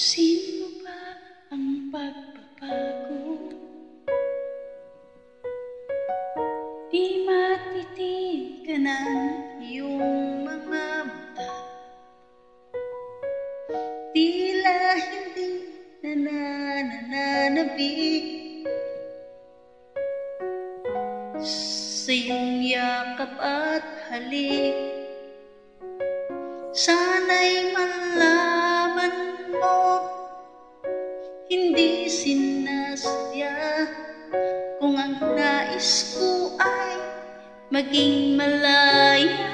Sino ba ang pagbabago? Di matitigan ang iyong mga mata, tila hindi nananabik sa iyong yakap at halik. Sana'y malaman mo, hindi sinasadya, kung ang nais ko ay maging malaya.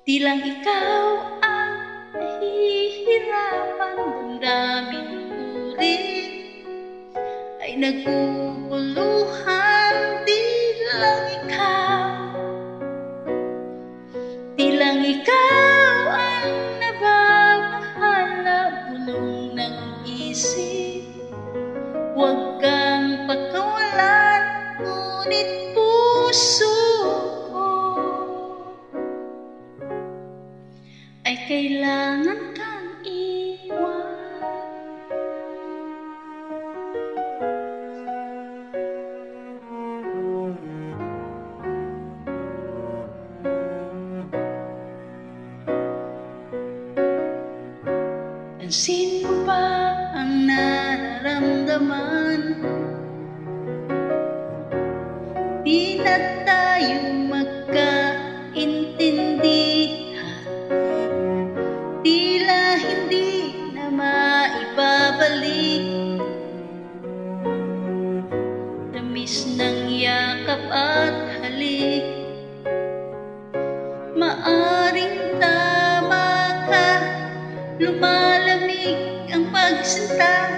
Di lang ikaw ang nahihirapan, damdamin ko rin ay naguguluhan. Di lang ikaw ang nababahala, bulong ng isip. Huwag kang pagkawalan, ngunit puso ko ay kailangan kang iwan. Pansin mo ba ang nararamdaman? Di na tayo magkaintindihan, tila hindi na maibabalik tamis ng yakap at halik. Maaring tama ka, lumalamig ang pagsinta.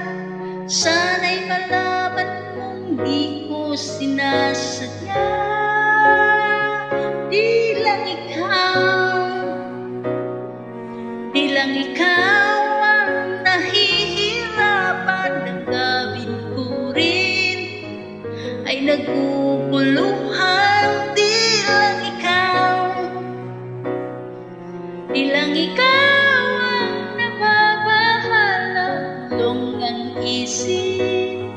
Sana'y malaman mong di ko sinasadya. Di lang ikaw ang nahihirapan, ng gawin ko rin ay naguguluhan. Di lang ikaw ang nababahala, bulong ng isip.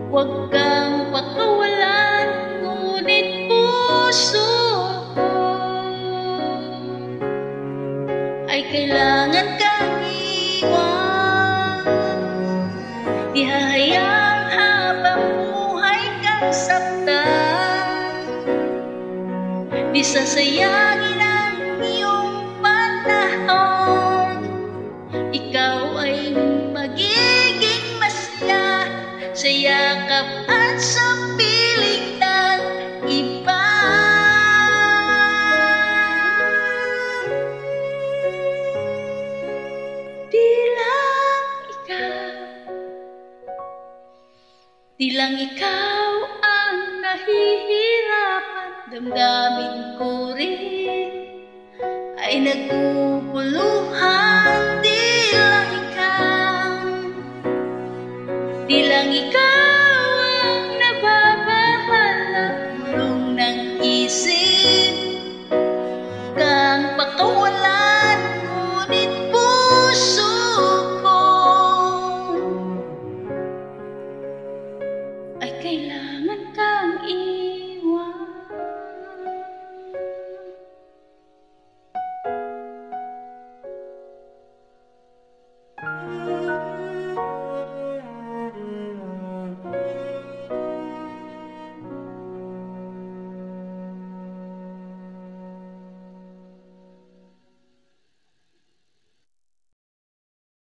Huwag kang pakawalan, ngunit puso ko ay kailangan kang iwan. Di hahayaang habang buhay kang saktan, di sasayangin ang iyong panahon. Ikaw ay magiging masaya sa yakap at sa piling ng iba. Di lang ikaw ang nahihirapan, damdamin ko rin ay naguguluhan. Di lang ikaw ang nababahala, bulong ng isip. Kang pakawalan, ngunit puso ko ay kailangan